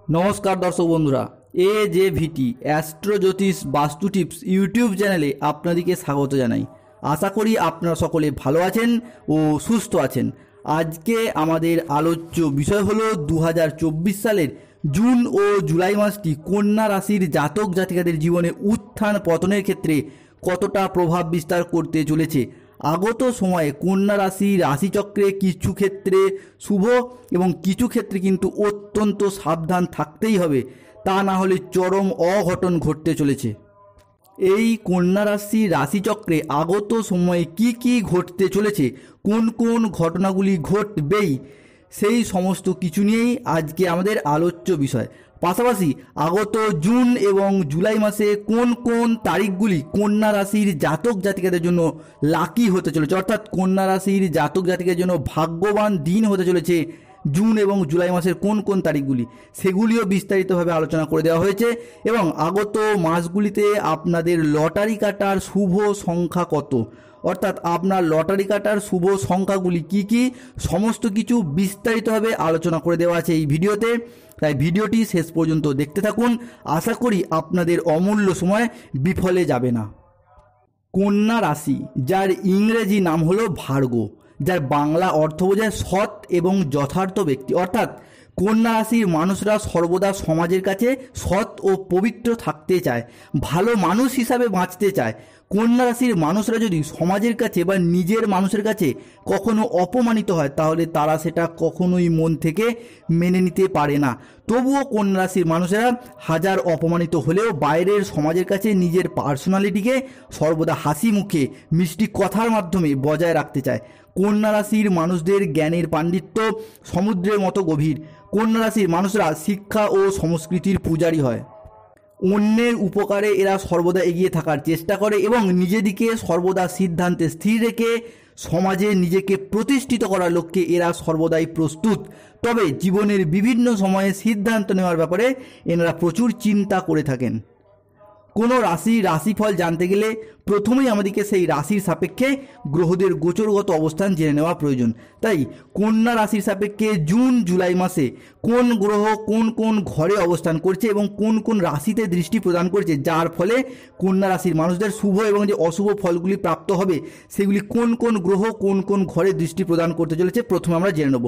নমস্কার দর্শক বন্ধুরা, এ জে ভিটি অ্যাস্ট্রো জ্যোতিষ বাস্তু টিপস ইউটিউব চ্যানেলে আপনাদেরকে স্বাগত জানাই। আশা করি আপনারা সকলে ভালো আছেন ও সুস্থ আছেন। আজকে আমাদের আলোচ্য বিষয় হলো 2024 সালের জুন ও জুলাই মাসটি কন্যা রাশির জাতক জাতিকাদের জীবনে উত্থান পতনের ক্ষেত্রে কতটা প্রভাব বিস্তার করতে চলেছে। আগত সময়ে কন্যা রাশিচক্রে কিছু ক্ষেত্রে শুভ এবং কিছু ক্ষেত্রে কিন্তু অত্যন্ত সাবধান থাকতেই হবে, তা না হলে চরম অঘটন ঘটতে চলেছে। এই কন্যা রাশিচক্রে আগত সময়ে কি কি ঘটতে চলেছে, কোন কোন ঘটনাগুলি ঘটবেই, সেই সমস্ত কিছু নিয়েই আজকে আমাদের আলোচ্য বিষয়। পাশাপাশি আগত জুন এবং জুলাই মাসে কোন কোন তারিখগুলি কন্যা রাশির জাতক জাতিকাদের জন্য লাকি হতে চলেছে, অর্থাৎ কন্যা রাশির জাতক জাতিকাদের জন্য ভাগ্যবান দিন হতে চলেছে জুন এবং জুলাই মাসের কোন কোন তারিখগুলি, সেগুলিও বিস্তারিতভাবে আলোচনা করে দেওয়া হয়েছে। এবং আগত মাসগুলিতে আপনাদের লটারি কাটার শুভ সংখ্যা কত, অর্থাৎ আপনার লটারি কাটার শুভ সংখ্যাগুলি কি কি, সমস্ত কিছু বিস্তারিতভাবে আলোচনা করে দেওয়া আছে এই ভিডিওতে। তাই ভিডিওটি শেষ পর্যন্ত দেখতে থাকুন, আশা করি আপনাদের অমূল্য সময় বিফলে যাবে না। কন্যা রাশি, যার ইংরেজি নাম হলো ভার্গ, যার বাংলা অর্থ বোঝায় সৎ এবং যথার্থ ব্যক্তি, অর্থাৎ কন্যা রাশির মানুষরা সর্বদা সমাজের কাছে সৎ ও পবিত্র থাকতে চায়, ভালো মানুষ হিসাবে বাঁচতে চায়। কন্যা রাশির মানুষরা যদি সমাজের কাছে বা নিজের মানুষের কাছে কখনো অপমানিত হয়, তাহলে তারা সেটা কখনোই মন থেকে মেনে নিতে পারে না। তবুও কন্যা রাশির মানুষেরা হাজার অপমানিত হলেও বাইরের সমাজের কাছে নিজের পার্সোনালিটিকে সর্বদা হাসি মুখে মিষ্টি কথার মাধ্যমে বজায় রাখতে চায়। কন্যা রাশির মানুষদের জ্ঞানের পাণ্ডিত্য সমুদ্রের মতো গভীর। কন্যা রাশির মানুষরা শিক্ষা ও সংস্কৃতির পূজারী হয়। অন্যের উপকারে এরা সর্বদা এগিয়ে থাকার চেষ্টা করে এবং নিজেদিকে সর্বদা সিদ্ধান্তে স্থির রেখে সমাজে নিজেকে প্রতিষ্ঠিত করার লক্ষ্যে এরা সর্বদাই প্রস্তুত। তবে জীবনের বিভিন্ন সময়ে সিদ্ধান্ত নেওয়ার ব্যাপারে এনারা প্রচুর চিন্তা করে থাকেন। কোনো রাশিফল জানতে গেলে প্রথমেই আমাদেরকে সেই রাশির সাপেক্ষে গ্রহদের গোচরগত অবস্থান জেনে নেওয়া প্রয়োজন। তাই কন্যা রাশির সাপেক্ষে জুন জুলাই মাসে কোন গ্রহ কোন কোন ঘরে অবস্থান করছে এবং কোন কোন রাশিতে দৃষ্টি প্রদান করছে, যার ফলে কন্যা রাশির মানুষদের শুভ এবং যে অশুভ ফলগুলি প্রাপ্ত হবে, সেগুলি কোন কোন গ্রহ কোন কোন ঘরে দৃষ্টি প্রদান করতে চলেছে প্রথমে আমরা জেনে নেব।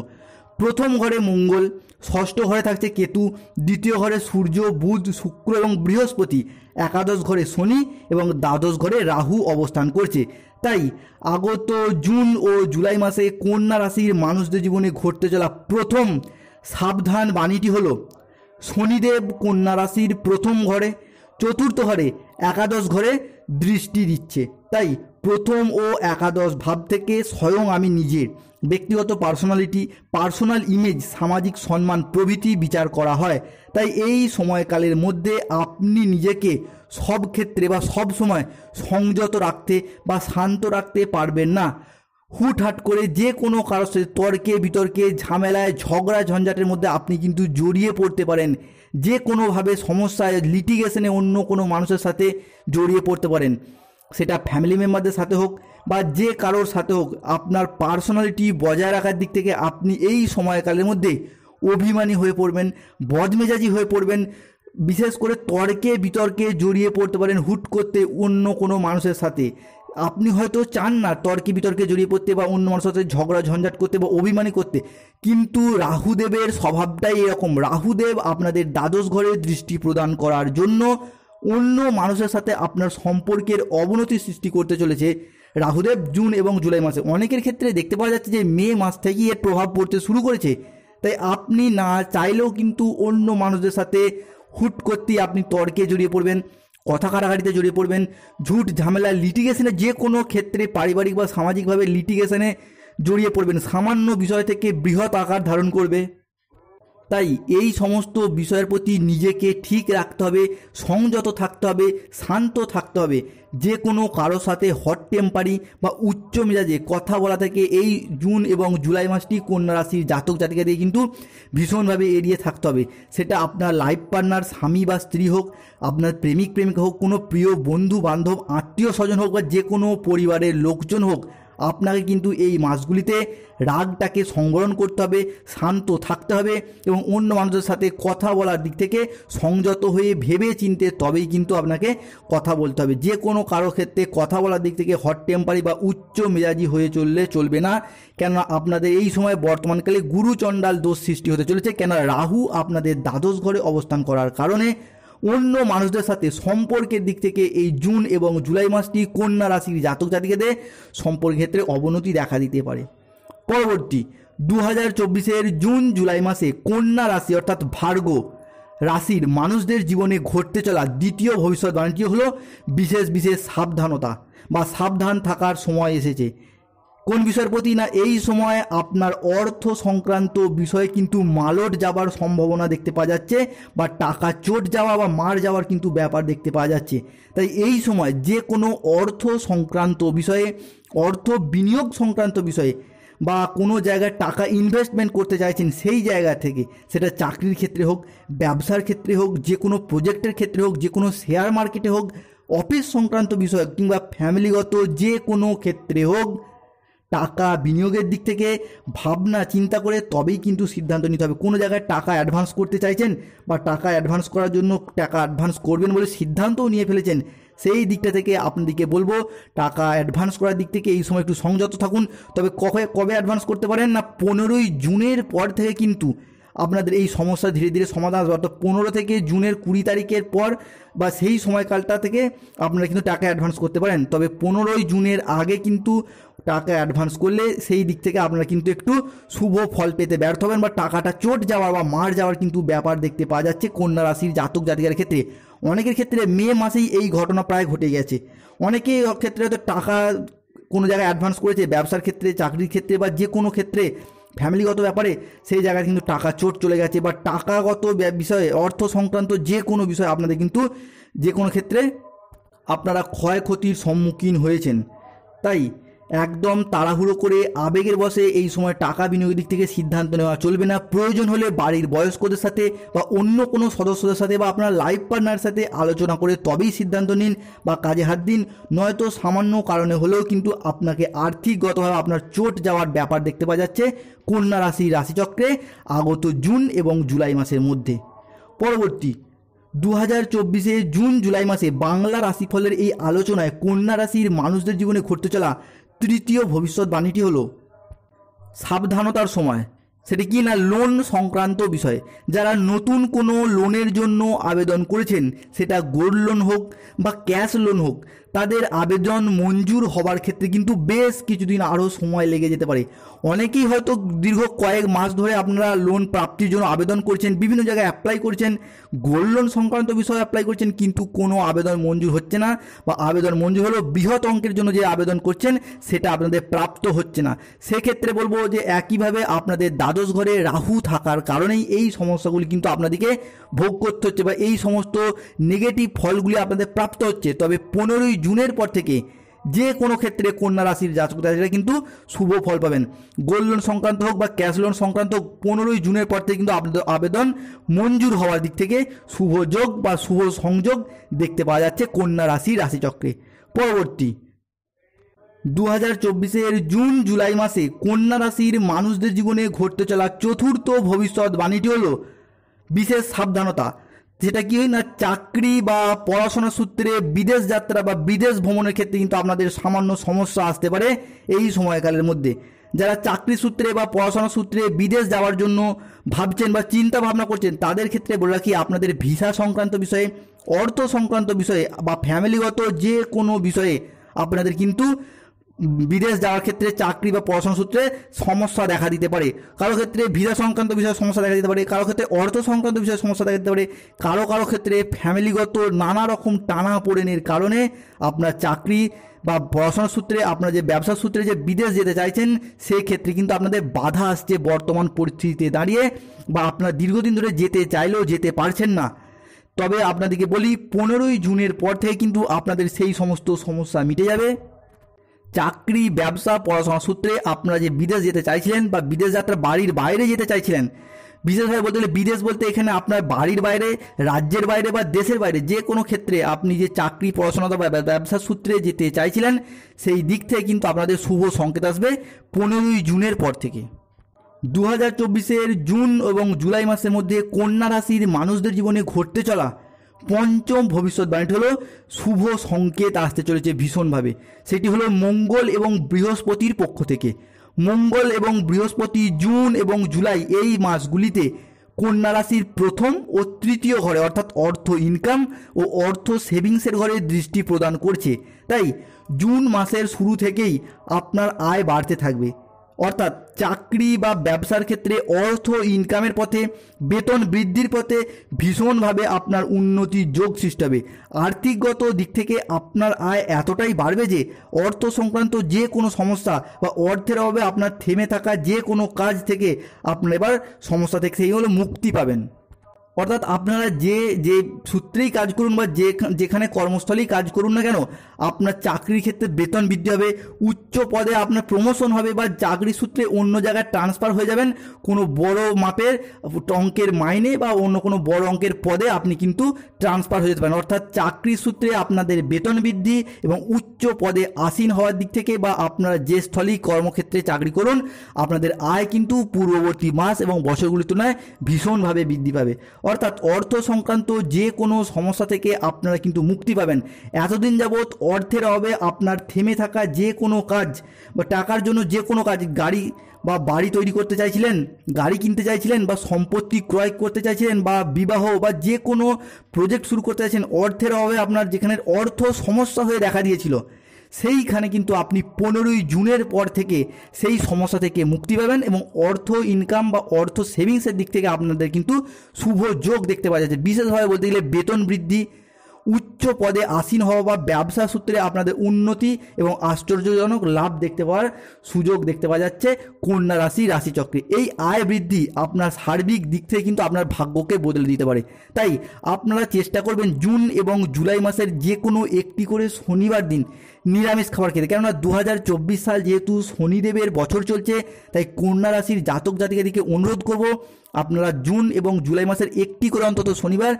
প্রথম ঘরে মঙ্গল, ষষ্ঠ ঘরে থাকছে কেতু, দ্বিতীয় ঘরে সূর্য, বুধ, শুক্র এবং বৃহস্পতি, একাদশ ঘরে শনি এবং দ্বাদশ ঘরে রাহু অবস্থান করছে। তাই আগত জুন ও জুলাই মাসে কন্যা রাশির মানুষদের জীবনে ঘটতে চলা প্রথম সাবধান বাণীটি হলো, শনিদেব কন্যা রাশির প্রথম ঘরে, চতুর্থ ঘরে, একাদশ ঘরে দৃষ্টি দিচ্ছে। তাই প্রথম ও একাদশ ভাব থেকে স্বয়ং আমি নিজের ব্যক্তিগত পার্সোনালিটি, পার্সোনাল ইমেজ, সামাজিক সম্মান প্রভৃতি বিচার করা হয়। তাই এই সময়কালের মধ্যে আপনি নিজেকে সব ক্ষেত্রে বা সব সময় সংযত রাখতে বা শান্ত রাখতে পারবেন না। হুটহাট করে যে কোনো কারোর সাথে তর্কে বিতর্কে ঝামেলায় ঝগড়া ঝঞ্ঝাটের মধ্যে আপনি কিন্তু জড়িয়ে পড়তে পারেন। যে কোনোভাবে সমস্যায় লিটিগেশনে অন্য কোনো মানুষের সাথে জড়িয়ে পড়তে পারেন, সেটা ফ্যামিলি মেম্বারদের সাথে হোক বা যে কারোর সাথে হোক। আপনার পার্সোনালিটি বজায় রাখার দিক থেকে আপনি এই সময়কালের মধ্যে অভিমানী হয়ে পড়বেন, বদমেজাজি হয়ে পড়বেন, বিশেষ করে তর্কে বিতর্কে জড়িয়ে পড়তে পারেন হুট করতে অন্য কোনো মানুষের সাথে। আপনি হয়তো চান না তর্কে বিতর্কে জড়িয়ে পড়তে বা অন্য মানুষের সাথে ঝগড়া ঝঞ্ঝাট করতে বা অভিমানী করতে, কিন্তু রাহুদেবের স্বভাবটাই এরকম। রাহুদেব আপনাদের দ্বাদশ ঘরে দৃষ্টি প্রদান করার জন্য অন্য মানুষের সাথে আপনার সম্পর্কের অবনতি সৃষ্টি করতে চলেছে রাহুদেব জুন এবং জুলাই মাসে। অনেকের ক্ষেত্রে দেখতে পাওয়া যাচ্ছে যে মে মাস থেকেই এর প্রভাব পড়তে শুরু করেছে। তাই আপনি না চাইলেও কিন্তু অন্য মানুষদের সাথে হুট করতেই আপনি তর্কে জড়িয়ে পড়বেন, কথা কাটাকাটিতে জড়িয়ে পড়বেন, ঝুট ঝামেলা লিটিগেশনে, যে কোনো ক্ষেত্রে পারিবারিক বা সামাজিকভাবে লিটিগেশনে জড়িয়ে পড়বেন। সামান্য বিষয় থেকে বৃহৎ আকার ধারণ করবে। তাই এই সমস্ত বিষয়ের প্রতি নিজেকে ঠিক রাখতে হবে, সংযত থাকতে হবে, শান্ত থাকতে হবে। যে কোনো কারোর সাথে হট টেম্পারি বা উচ্চ মেজাজে কথা বলা থেকে এই জুন এবং জুলাই মাসটি কন্যা রাশির জাতক জাতিকাদের কিন্তু ভীষণভাবে এড়িয়ে থাকতে হবে। সেটা আপনার লাইফ পার্টনার, স্বামী বা স্ত্রী হোক, আপনার প্রেমিকা হোক, কোনো প্রিয় বন্ধু বান্ধব, আত্মীয় স্বজন হোক বা যে কোনো পরিবারের লোকজন হোক, আপনাকে কিন্তু এই মাসগুলিতে রাগটাকে সংবরণ করতে হবে, শান্ত থাকতে হবে এবং অন্য মানুষের সাথে কথা বলার দিক থেকে সংযত হয়ে ভেবে চিনতে তবেই কিন্তু আপনাকে কথা বলতে হবে। যে কোনো কারো ক্ষেত্রে কথা বলার দিক থেকে হট টেম্পারি বা উচ্চ মেজাজি হয়ে চললে চলবে না, কেননা আপনাদের এই সময় বর্তমানকালে গুরুচণ্ডাল দোষ সৃষ্টি হতে চলেছে। কেননা রাহু আপনাদের দ্বাদশ ঘরে অবস্থান করার কারণে অন্য মানুষদের সাথে সম্পর্কের দিক থেকে এই জুন এবং জুলাই মাসটি কন্যা রাশির জাতক জাতিকাদের সম্পর্কের ক্ষেত্রে অবনতি দেখা দিতে পারে। পরবর্তী 2024-এর জুন জুলাই মাসে কন্যা রাশি অর্থাৎ ভার্গ রাশির মানুষদের জীবনে ঘটতে চলা দ্বিতীয় ভবিষ্যৎবাণীটি হলো বিশেষ বিশেষ সাবধানতা বা সাবধান থাকার সময় এসেছে। কোন বিষয়ের প্রতি না, এই সময় আপনার অর্থ সংক্রান্ত বিষয়ে কিন্তু মালট যাবার সম্ভাবনা দেখতে পাওয়া যাচ্ছে বা টাকা চোট যাওয়া বা মার যাওয়ার কিন্তু ব্যাপার দেখতে পাওয়া যাচ্ছে। তাই এই সময় যে কোনো অর্থ সংক্রান্ত বিষয়ে, অর্থ বিনিয়োগ সংক্রান্ত বিষয়ে বা কোনো জায়গায় টাকা ইনভেস্টমেন্ট করতে চাইছেন, সেই জায়গা থেকে সেটা চাকরির ক্ষেত্রে হোক, ব্যবসার ক্ষেত্রে হোক, যে কোনো প্রজেক্টের ক্ষেত্রে হোক, যে কোনো শেয়ার মার্কেটে হোক, অফিস সংক্রান্ত বিষয় কিংবা ফ্যামিলিগত যে কোনো ক্ষেত্রে হোক, টাকা বিনিয়োগের দিক থেকে ভাবনা চিন্তা করে তবেই কিন্তু সিদ্ধান্ত নিতে হবে। কোনো জায়গায় টাকা অ্যাডভান্স করতে চাইছেন বা টাকা অ্যাডভান্স করার জন্য টাকা অ্যাডভান্স করবেন বলে সিদ্ধান্তও নিয়ে ফেলেছেন, সেই দিকটা থেকে আপনাদেরকে বলবো টাকা অ্যাডভান্স করার দিক থেকে এই সময় একটু সংযত থাকুন। তবে কবে অ্যাডভান্স করতে পারেন না, 15ই জুনের পর থেকে কিন্তু আপনাদের এই সমস্যা ধীরে ধীরে সমাধান আসবে। অর্থাৎ 15 থেকে জুনের 20 তারিখের পর বা সেই সময়কালটা থেকে আপনারা কিন্তু টাকা অ্যাডভান্স করতে পারেন। তবে 15ই জুনের আগে কিন্তু টাকা অ্যাডভান্স করলে সেই দিক থেকে আপনারা কিন্তু একটু শুভ ফল পেতে ব্যর্থ হবেন বা টাকাটা চোট যাওয়ার বা মার যাওয়ার কিন্তু ব্যাপার দেখতে পাওয়া যাচ্ছে কন্যা রাশির জাতক জাতিকার ক্ষেত্রে। অনেকের ক্ষেত্রে মে মাসেই এই ঘটনা প্রায় ঘটে গেছে। অনেকের ক্ষেত্রে হয়তো টাকা কোনো জায়গায় অ্যাডভান্স করেছে, ব্যবসার ক্ষেত্রে, চাকরির ক্ষেত্রে বা যে কোনো ক্ষেত্রে ফ্যামিলিগত ব্যাপারে, সেই জায়গায় কিন্তু টাকা চোট চলে গেছে বা টাকাগত বিষয়ে, অর্থ সংক্রান্ত যে কোনো বিষয়ে আপনাদের কিন্তু যে কোনো ক্ষেত্রে আপনারা ক্ষয়ক্ষতির সম্মুখীন হয়েছেন। তাই একদম তাড়াহুড়ো করে আবেগের বশে এই সময় টাকা বিনিয়োগের দিক থেকে সিদ্ধান্ত নেওয়া চলবে না। প্রয়োজন হলে বাড়ির বয়স্কদের সাথে বা অন্য কোনো সদস্যদের সাথে বা আপনার লাইফ পার্টনারের সাথে আলোচনা করে তবেই সিদ্ধান্ত নিন বা কাজে হাত দিন। নয়তো সামান্য কারণে হলেও কিন্তু আপনাকে আর্থিকগতভাবে আপনার চোট যাওয়ার ব্যাপার দেখতে পাওয়া যাচ্ছে কন্যা রাশির রাশিচক্রে আগত জুন এবং জুলাই মাসের মধ্যে। পরবর্তী 2024-এ জুন জুলাই মাসে বাংলা রাশিফলের এই আলোচনায় কন্যা রাশির মানুষদের জীবনে ঘটতে চলা তৃতীয় ভবিষ্যৎবাণীটি হলো সাবধানতার সময়। সেটি কি না, লোন সংক্রান্ত বিষয়ে। যারা নতুন কোনো লোনের জন্য আবেদন করেছেন, সেটা গোল্ড লোন হোক বা ক্যাশ লোন হোক, তাদের আবেদন মঞ্জুর হবার ক্ষেত্রে কিন্তু বেশ কিছুদিন আরও সময় লেগে যেতে পারে। অনেকেই হয়তো দীর্ঘ কয়েক মাস ধরে আপনারা লোন প্রাপ্তির জন্য আবেদন করছেন, বিভিন্ন জায়গায় অ্যাপ্লাই করছেন, গোল্ড লোন সংক্রান্ত বিষয়ে অ্যাপ্লাই করছেন, কিন্তু কোনো আবেদন মঞ্জুর হচ্ছে না বা আবেদন মঞ্জুর হলেও বৃহৎ অঙ্কের জন্য যে আবেদন করছেন সেটা আপনাদের প্রাপ্ত হচ্ছে না। সেক্ষেত্রে বলবো যে একইভাবে আপনাদের দ্বাদশ ঘরে রাহু থাকার কারণেই এই সমস্যাগুলি কিন্তু আপনাদেরকে ভোগ করতে হচ্ছে বা এই সমস্ত নেগেটিভ ফলগুলি আপনাদের প্রাপ্ত হচ্ছে। তবে 15ই জুনের পর থেকে যে কোনো ক্ষেত্রে কন্যা রাশির জাতক জাতিকারা কিন্তু শুভ ফল পাবেন। গোল্ড লোন সংক্রান্ত হোক বা ক্যাশ লোন সংক্রান্ত 15ই জুনের পর থেকে কিন্তু আপনাদের আবেদন মঞ্জুর হওয়ার দিক থেকে শুভ যোগ বা শুভ সংযোগ দেখতে পাওয়া যাচ্ছে কন্যা রাশির রাশিচক্রে। পরবর্তী 2024-এর জুন জুলাই মাসে কন্যা রাশির মানুষদের জীবনে ঘটতে চলা চতুর্থ ভবিষ্যৎবাণীটি হলো বিশেষ সাবধানতা। যেটা কি হয় না, চাকরি বা পড়াশোনা সূত্রে বিদেশ যাত্রা বা বিদেশ ভ্রমণের ক্ষেত্রে কিন্তু আপনাদের সামান্য সমস্যা আসতে পারে এই সময়কালের মধ্যে। যারা চাকরি সূত্রে বা পড়াশোনা সূত্রে বিদেশ যাওয়ার জন্য ভাবছেন বা চিন্তা ভাবনা করছেন, তাদের ক্ষেত্রে বলে রাখি আপনাদের ভিসা সংক্রান্ত বিষয়ে, অর্থ সংক্রান্ত বিষয়ে বা ফ্যামিলিগত যে কোনো বিষয়ে আপনাদের কিন্তু বিদেশ যাওয়ার ক্ষেত্রে চাকরি বা পড়াশোনা সূত্রে সমস্যা দেখা দিতে পারে। কারো ক্ষেত্রে ভিসা সংক্রান্ত বিষয়ে সমস্যা দেখা দিতে পারে, কারো ক্ষেত্রে অর্থ সংক্রান্ত বিষয়ে সমস্যা দেখা দিতে পারে, কারো ক্ষেত্রে ফ্যামিলিগত নানা রকম টানা পোড়েনের কারণে আপনার চাকরি বা পড়াশোনার সূত্রে, আপনার যে ব্যবসার সূত্রে যে বিদেশ যেতে চাইছেন, সেই ক্ষেত্রে কিন্তু আপনাদের বাধা আসছে বর্তমান পরিস্থিতিতে দাঁড়িয়ে, বা আপনার দীর্ঘদিন ধরে যেতে চাইলেও যেতে পারছেন না। তবে আপনাদেরকে বলি 15ই জুনের পর থেকে কিন্তু আপনাদের সেই সমস্ত সমস্যা মিটে যাবে। চাকরি, ব্যবসা, পড়াশোনা সূত্রে আপনারা যে বিদেশ যেতে চাইছিলেন বা বিদেশ যাত্রা বাড়ির বাইরে যেতে চাইছিলেন, বিশেষভাবে বলতে গেলে বিদেশ বলতে এখানে আপনার বাড়ির বাইরে, রাজ্যের বাইরে বা দেশের বাইরে যে কোনো ক্ষেত্রে আপনি যে চাকরি, পড়াশোনা বা ব্যবসার সূত্রে যেতে চাইছিলেন সেই দিক থেকে কিন্তু আপনাদের শুভ সংকেত আসবে 15ই জুনের পর থেকে। 2024 জুন এবং জুলাই মাসের মধ্যে কন্যা রাশির মানুষদের জীবনে ঘটতে চলা পঞ্চম ভবিষ্যৎবাণীটি হলো শুভ সংকেত আসতে চলেছে ভীষণভাবে। সেটি হলো মঙ্গল এবং বৃহস্পতির পক্ষ থেকে। মঙ্গল এবং বৃহস্পতি জুন এবং জুলাই এই মাসগুলিতে কন্যা রাশির প্রথম ও তৃতীয় ঘরে অর্থাৎ অর্থ ইনকাম ও অর্থ সেভিংসের ঘরে দৃষ্টি প্রদান করছে। তাই জুন মাসের শুরু থেকেই আপনার আয় বাড়তে থাকবে, অর্থাৎ চাকরি বা ব্যবসার ক্ষেত্রে অর্থ ইনকামের পথে, বেতন বৃদ্ধির পথে ভীষণভাবে আপনার উন্নতির যোগ সৃষ্টি হবে। আর্থিকগত দিক থেকে আপনার আয় এতটাই বাড়বে যে অর্থ সংক্রান্ত যে কোনো সমস্যা বা অর্থের অভাবে আপনার থেমে থাকা যে কোনো কাজ থেকে আপনার এবার সমস্যা থেকে সেই হলো মুক্তি পাবেন। অর্থাৎ আপনারা যে সূত্রেই কাজ করুন বা যেখানে কর্মস্থলেই কাজ করুন না কেন, আপনার চাকরির ক্ষেত্রে বেতন বৃদ্ধি হবে, উচ্চ পদে আপনার প্রমোশন হবে বা চাকরি সূত্রে অন্য জায়গায় ট্রান্সফার হয়ে যাবেন। কোনো বড় মাপের অঙ্কের মাইনে বা অন্য কোনো বড় অঙ্কের পদে আপনি কিন্তু ট্রান্সফার হয়ে যেতে পারেন। অর্থাৎ চাকরি সূত্রে আপনাদের বেতন বৃদ্ধি এবং উচ্চ পদে আসীন হওয়ার দিক থেকে বা আপনারা যে স্থলেই কর্মক্ষেত্রে চাকরি করুন আপনাদের আয় কিন্তু পূর্ববর্তী মাস এবং বছরগুলির তুলনায় ভীষণভাবে বৃদ্ধি পাবে। অর্থাৎ অর্থ সংক্রান্ত যে কোনো সমস্যা থেকে আপনারা কিন্তু মুক্তি পাবেন। এতদিন যাবৎ অর্থের অভাবে আপনার থেমে থাকা যে কোনো কাজ বা টাকার জন্য যে কোনো কাজ, গাড়ি বা বাড়ি তৈরি করতে চাইছিলেন, গাড়ি কিনতে চাইছিলেন বা সম্পত্তি ক্রয় করতে চাইছিলেন বা বিবাহ বা যে কোনো প্রজেক্ট শুরু করতে চাইছেন, অর্থের অভাবে আপনার যেখানে অর্থ সমস্যা হয়ে দেখা দিয়েছিল সেইখানে কিন্তু আপনি 15ই জুনের পর থেকে সেই সমস্যা থেকে মুক্তি পাবেন এবং অর্থ ইনকাম বা অর্থ সেভিংসের দিক থেকে আপনাদের কিন্তু শুভ যোগ দেখতে পাওয়া যাচ্ছে। বিশেষভাবে বলতে গেলে বেতন বৃদ্ধি, উচ্চ পদে আসীন হওয়া বা ব্যবসা সূত্রে আপনাদের উন্নতি এবং আশ্চর্যজনক লাভ দেখতে পাওয়ার সুযোগ দেখতে পাওয়া যাচ্ছে কন্যা রাশিচক্রে। এই আয় বৃদ্ধি আপনার সার্বিক দিক থেকে কিন্তু আপনার ভাগ্যকে বদলে দিতে পারে। তাই আপনারা চেষ্টা করবেন জুন এবং জুলাই মাসের যে কোনো একটি করে শনিবার দিন নিরামিষ খাবার খেতে। কেননা 2024 সাল যেহেতু শনিদেবের বছর চলছে, তাই কন্যা রাশির জাতক জাতিকাদেরকে অনুরোধ করব আপনারা জুন এবং জুলাই মাসের একটি করে অন্তত শনিবার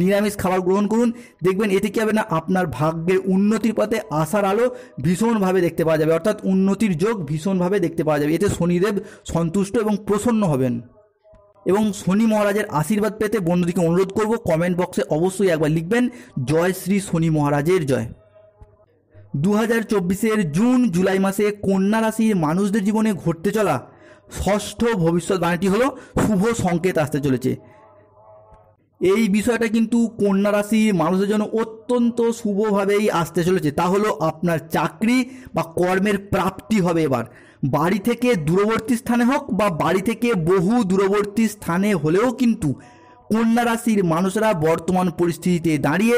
নিরামিষ খাবার গ্রহণ করুন। দেখবেন এতে কী হবে না, আপনার ভাগ্যের উন্নতির পথে আসার আলো ভীষণভাবে দেখতে পাওয়া যাবে, অর্থাৎ উন্নতির যোগ ভীষণভাবে দেখতে পাওয়া যাবে। এতে শনিদেব সন্তুষ্ট এবং প্রসন্ন হবেন। এবং শনি মহারাজের আশীর্বাদ পেতে বন্ধুদিকে অনুরোধ করব কমেন্ট বক্সে অবশ্যই একবার লিখবেন জয় শ্রী শনি মহারাজের জয়। 2024 জুন জুলাই মাসে কন্যা রাশির মানুষদের জীবনে ঘটতে চলা ষষ্ঠ ভবিষ্যৎবাণীটি হলো শুভ সংকেত আসতে চলেছে। এই বিষয়টা কিন্তু কন্যা রাশির মানুষদের জন্য অত্যন্ত শুভভাবেই আসতে চলেছে। তা হলো আপনার চাকরি বা কর্মের প্রাপ্তি হবে। এবার বাড়ি থেকে দূরবর্তী স্থানে হোক বা বাড়ি থেকে বহু দূরবর্তী স্থানে হলেও কিন্তু কন্যা রাশির মানুষরা বর্তমান পরিস্থিতিতে দাঁড়িয়ে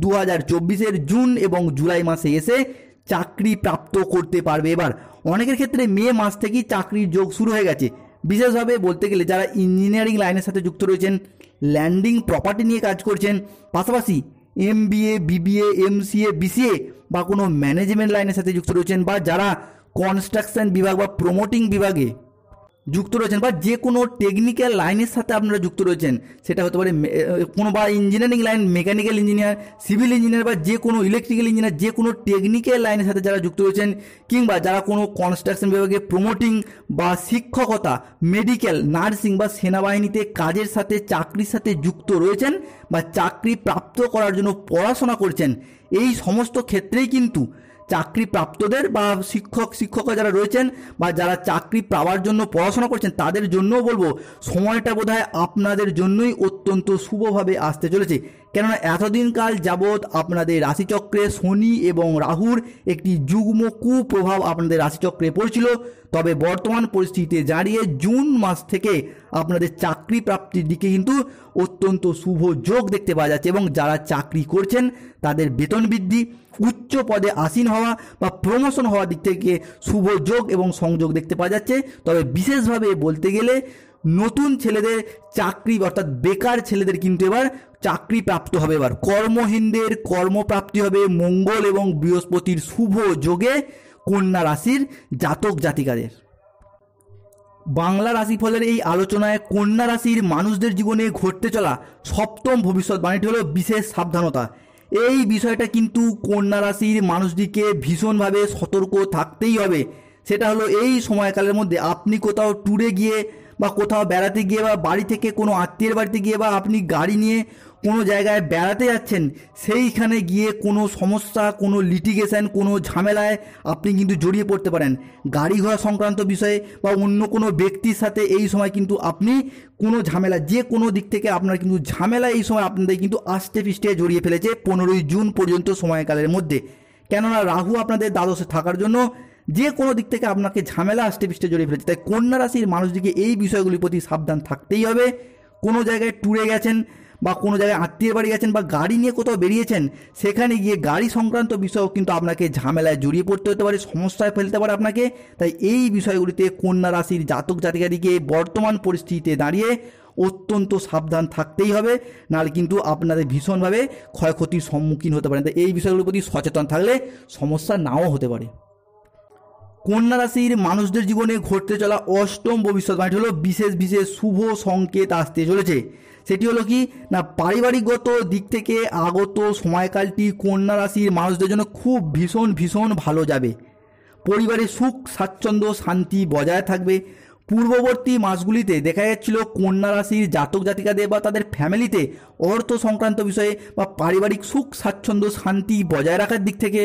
2024 জুন এবং জুলাই মাসে এসে চাকরি প্রাপ্ত করতে পারবে। এবার অনেকের ক্ষেত্রে মে মাস থেকেই চাকরির যোগ শুরু হয়ে গেছে। বিশেষভাবে বলতে গেলে যারা ইঞ্জিনিয়ারিং লাইনের সাথে যুক্ত রয়েছেন, ল্যান্ডিং প্রপার্টি নিয়ে কাজ করছেন, পাশাপাশি MBA, BBA, MCA, BCA বা কোনো ম্যানেজমেন্ট লাইনের সাথে যুক্ত রয়েছেন, বা যারা কনস্ট্রাকশন বিভাগ বা প্রমোটিং বিভাগে যুক্ত রয়েছেন, বা যে কোনো টেকনিক্যাল লাইনের সাথে আপনারা যুক্ত রয়েছেন, সেটা হতে পারে কোনো বা engineering line, mechanical engineer, civil engineer বা যে কোনো ইলেকট্রিক্যাল ইঞ্জিনিয়ার, যে কোনো টেকনিক্যাল লাইনের সাথে যারা যুক্ত রয়েছেন, কিংবা যারা কোনো কনস্ট্রাকশন বিভাগে প্রমোটিং বা শিক্ষকতা, মেডিকেল, নার্সিং বা সেনাবাহিনীতে কাজের সাথে চাকরির সাথে যুক্ত রয়েছেন বা চাকরি প্রাপ্ত করার জন্য পড়াশোনা করছেন, এই সমস্ত ক্ষেত্রেই কিন্তু চাকরি প্রাপ্তদের বা শিক্ষক যারা রয়েছেন বা যারা চাকরি পাওয়ার জন্য পড়াশোনা করছেন তাদের জন্যও বলবো সময়টা বোধহয় আপনাদের জন্যই অত্যন্ত শুভভাবে আসতে চলেছে। কেননা এতদিন কাল যাবৎ আপনাদের রাশিচক্রে শনি এবং রাহুর একটি যুগ্ম কুপ্রভাব আপনাদের রাশিচক্রে পড়ছিল। তবে বর্তমান পরিস্থিতিতে দাঁড়িয়ে জুন মাস থেকে আপনাদের চাকরি প্রাপ্তির দিকে কিন্তু অত্যন্ত শুভ যোগ দেখতে পাওয়া যাচ্ছে এবং যারা চাকরি করছেন তাদের বেতন বৃদ্ধি, উচ্চ পদে আসীন হওয়া বা প্রমোশন হওয়ার দিক থেকে শুভ যোগ এবং সংযোগ দেখতে পাওয়া যাচ্ছে। তবে বিশেষভাবে বলতে গেলে নতুন ছেলেদের চাকরি অর্থাৎ বেকার ছেলেদের কিন্তু এবার চাকরি প্রাপ্ত হবে। এবার কর্মহীনদের কর্মপ্রাপ্তি হবে মঙ্গল এবং বৃহস্পতির শুভ যোগে কন্যা রাশির জাতক জাতিকাদের। বাংলা রাশিফলের এই আলোচনায় কন্যা রাশির মানুষদের জীবনে ঘটতে চলা সপ্তম ভবিষ্যৎবাণীটি হলো বিশেষ সাবধানতা। এই বিষয়টা কিন্তু কন্যা রাশির মানুষটিকে ভীষণভাবে সতর্ক থাকতেই হবে। সেটা হলো এই সময়কালের মধ্যে আপনি কোথাও ট্যুরে গিয়ে বা কোথাও বেড়াতে গিয়ে বা বাড়ি থেকে কোনো আত্মীয়ের বাড়িতে গিয়ে বা আপনি গাড়ি নিয়ে কোনো জায়গায় বেড়াতে যাচ্ছেন, সেইখানে গিয়ে কোনো সমস্যা, কোনো লিটিগেশন, কোনো ঝামেলায় আপনি কিন্তু জড়িয়ে পড়তে পারেন। গাড়ি ঘোড়া সংক্রান্ত বিষয়ে বা অন্য কোনো ব্যক্তির সাথে এই সময় কিন্তু আপনি কোনো ঝামেলা, যে কোনো দিক থেকে আপনার কিন্তু ঝামেলা এই সময় আপনাদের কিন্তু আষ্টে পৃষ্ঠে জড়িয়ে ফেলেছে 15ই জুন পর্যন্ত সময়কালের মধ্যে। কেননা রাহু আপনাদের দ্বাদশে থাকার জন্য যে কোনো দিক থেকে আপনাকে ঝামেলা আষ্টে পৃষ্ঠে জড়িয়ে ফেলেছে। তাই কন্যা রাশির মানুষদিকে এই বিষয়গুলির প্রতি সাবধান থাকতেই হবে। কোনো জায়গায় ট্যুরে গেছেন বা কোনো জায়গায় আত্মীয় বাড়ি গেছেন বা গাড়ি নিয়ে কোথাও বেরিয়েছেন, সেখানে গিয়ে গাড়ি সংক্রান্ত বিষয়ও কিন্তু আপনাকে ঝামেলায় জড়িয়ে পড়তে হতে পারে, সমস্যায় ফেলতে পারে আপনাকে। তাই এই বিষয়গুলিতে কন্যা রাশির জাতক জাতিকাদিকে বর্তমান পরিস্থিতিতে দাঁড়িয়ে অত্যন্ত সাবধান থাকতেই হবে, নাহলে কিন্তু আপনাদের ভীষণভাবে ক্ষয়ক্ষতির সম্মুখীন হতে পারেন। তাই এই বিষয়গুলির প্রতি সচেতন থাকলে সমস্যা নাও হতে পারে। কন্যা রাশির মানুষদের জীবনে ঘটতে চলা অষ্টম ভবিষ্যৎবাণী হলো বিশেষ বিশেষ শুভ সংকেত আসতে চলেছে। সেটি হলো কি না, পারিবারিকগত দিক থেকে আগত সময়কালটি কন্যা রাশির মানুষদের জন্য খুব ভীষণ ভীষণ ভালো যাবে। পরিবারে সুখ স্বাচ্ছন্দ্য শান্তি বজায় থাকবে। পূর্ববর্তী মাসগুলিতে দেখা যাচ্ছিল কন্যা রাশির জাতক জাতিকাদের বা তাদের ফ্যামিলিতে অর্থ সংক্রান্ত বিষয়ে বা পারিবারিক সুখ স্বাচ্ছন্দ্য শান্তি বজায় রাখার দিক থেকে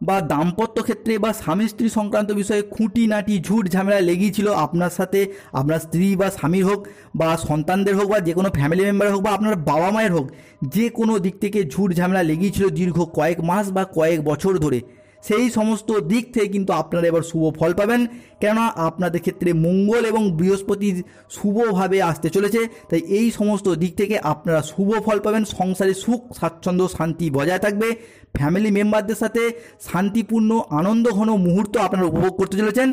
বা দাম্পত্য ক্ষেত্রে বা স্বামী স্ত্রী সংক্রান্ত বিষয়ে খুঁটিনাটি ঝুট ঝামেলা লেগেই ছিল আপনার সাথে, আপনার স্ত্রী বা স্বামীর হোক বা সন্তানদের হোক বা যে কোনো ফ্যামিলি মেম্বারের হোক বা আপনার বাবা মায়ের হোক, যে কোনো দিক থেকে ঝুট ঝামেলা লেগেই ছিল দীর্ঘ কয়েক মাস বা কয়েক বছর ধরে। সেই সমস্ত দিক থেকে কিন্তু আপনারা এবার শুভ ফল পাবেন, কেননা আপনাদের ক্ষেত্রে মঙ্গল এবং বৃহস্পতি শুভভাবে আসতে চলেছে। তাই এই সমস্ত দিক থেকে আপনারা শুভ ফল পাবেন। সংসারে সুখ স্বাচ্ছন্দ্য শান্তি বজায় থাকবে। ফ্যামিলি মেম্বারদের সাথে শান্তিপূর্ণ আনন্দঘন মুহূর্ত আপনারা উপভোগ করতে চলেছেন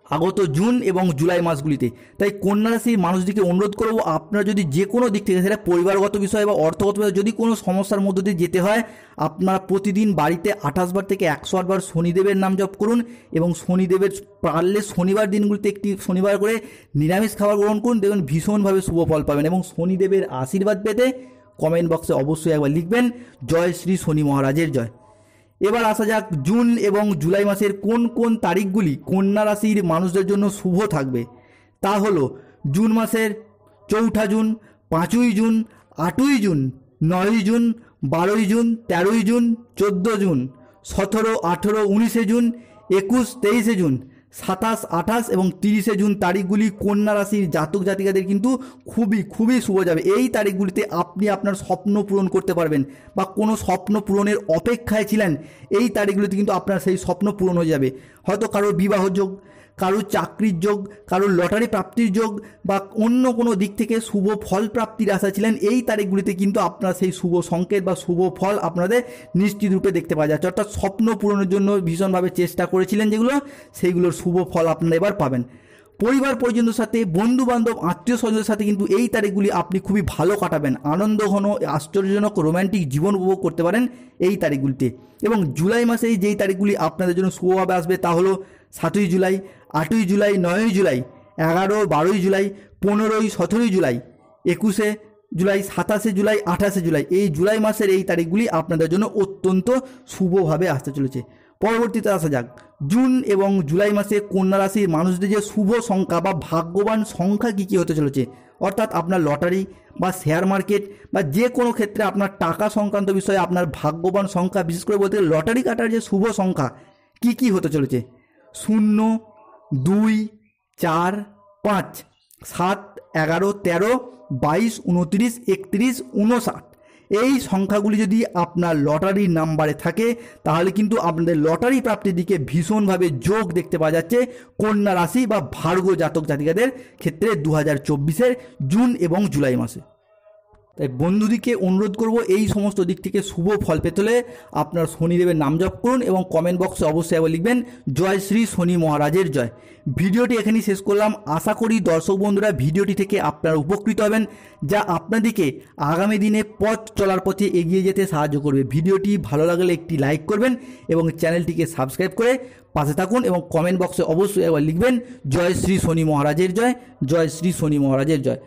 আগত জুন এবং জুলাই মাসগুলিতে। তাই কন্যা রাশির মানুষদিকে অনুরোধ করব, আপনারা যদি যে কোনো দিক থেকে, সেটা পরিবারগত বিষয় বা অর্থগত বিষয়, যদি কোনো সমস্যার মধ্য দিয়ে যেতে হয়, আপনারা প্রতিদিন বাড়িতে 28 বার থেকে 108 বার শনিদেবের নাম জপ করুন এবং শনিদেবের পারলে শনিবার দিনগুলিতে একটি শনিবার করে নিরামিষ খাবার গ্রহণ করুন। দেখবেন ভীষণভাবে শুভ ফল পাবেন। এবং শনিদেবের আশীর্বাদ পেতে কমেন্ট বক্সে অবশ্যই একবার লিখবেন জয় শ্রী শনি মহারাজের জয়। এবার আসা যাক জুন এবং জুলাই মাসের কোন কোন তারিখগুলি কন্যা রাশির মানুষদের জন্য শুভ থাকবে। তা হলো জুন মাসের 4 জুন, 5ই জুন, 8ই জুন, 9ই জুন, 12ই জুন, 13ই জুন, 14 জুন, 17, 18, 19 জুন, 21, 23 জুন, 27, 28 এবং 30 জুন তারিখগুলি কন্যা রাশির জাতক জাতিকাদের কিন্তু খুবই খুবই শুভ যাবে। এই তারিখগুলিতে আপনি আপনার স্বপ্ন পূরণ করতে পারবেন বা কোনো স্বপ্ন পূরণের অপেক্ষায় ছিলেন, এই তারিখগুলিতে কিন্তু আপনার সেই স্বপ্ন পূরণ হয়ে যাবে। হয়তো কারোর বিবাহ যোগ, কারোর চাকরির যোগ, কারোর লটারি প্রাপ্তির যোগ বা অন্য কোনো দিক থেকে শুভ ফল প্রাপ্তির আশা ছিলেন, এই তারিখগুলিতে কিন্তু আপনার সেই শুভ সংকেত বা শুভ ফল আপনাদের নিশ্চিত রূপে দেখতে পাওয়া যাচ্ছে। অর্থাৎ স্বপ্ন পূরণের জন্য ভীষণভাবে চেষ্টা করেছিলেন যেগুলো, সেইগুলোর শুভ ফল আপনারা এবার পাবেন। পরিবার পরিজনদের সাথে, বন্ধু বান্ধব, আত্মীয় স্বজনের সাথে কিন্তু এই তারিখগুলি আপনি খুবই ভালো কাটাবেন। আনন্দঘন আশ্চর্যজনক রোম্যান্টিক জীবন উপভোগ করতে পারেন এই তারিখগুলিতে। এবং জুলাই মাসে যেই তারিখগুলি আপনাদের জন্য শুভভাবে আসবে তা হলো 7ই জুলাই, 8ই জুলাই, 9ই জুলাই, 11, 12ই জুলাই, 15, 17ই জুলাই, 21 জুলাই, 27 জুলাই, 28 জুলাই। এই জুলাই মাসের এই তারিখগুলি আপনাদের জন্য অত্যন্ত শুভভাবে আসতে চলেছে। পরবর্তীতে আসা যাক জুন এবং জুলাই মাসে কন্যা রাশির মানুষদের যে শুভ সংখ্যা বা ভাগ্যবান সংখ্যা কী কী হতে চলেছে। অর্থাৎ আপনার লটারি বা শেয়ার মার্কেট বা যে কোনো ক্ষেত্রে আপনার টাকা সংক্রান্ত বিষয়ে আপনার ভাগ্যবান সংখ্যা, বিশেষ করে বলতে লটারি কাটার যে শুভ সংখ্যা কী কী হতে চলেছে: 0, 2, 4, 5, 7, 11, 13, 22, 29, 31, 59। এই সংখ্যাগুলি যদি আপনার লটারির নাম্বারে থাকে তাহলে কিন্তু আপনাদের লটারি প্রাপ্তির দিকে ভীষণভাবে যোগ দেখতে পাওয়া যাচ্ছে কন্যা রাশি বা ভার্গো জাতক জাতিকাদের ক্ষেত্রে 2024 জুন এবং জুলাই মাসে। তাই বন্ধুদিকে অনুরোধ করব এই সমস্ত দিক থেকে শুভ ফল পেতে হলে আপনার শনিদেবের নাম জপ করুন এবং কমেন্ট বক্সে অবশ্যই আবার লিখবেন জয় শ্রী শনি মহারাজের জয়। ভিডিওটি এখানেই শেষ করলাম। আশা করি দর্শক বন্ধুরা ভিডিওটি থেকে আপনারা উপকৃত হবেন, যা আপনাদেরকে আগামী দিনে পথ চলার পথে এগিয়ে যেতে সাহায্য করবে। ভিডিওটি ভালো লাগলে একটি লাইক করবেন এবং চ্যানেলটিকে সাবস্ক্রাইব করে পাশে থাকুন এবং কমেন্ট বক্সে অবশ্যই একবার লিখবেন জয় শ্রী শনি মহারাজের জয়, জয় শ্রী শনি মহারাজের জয়।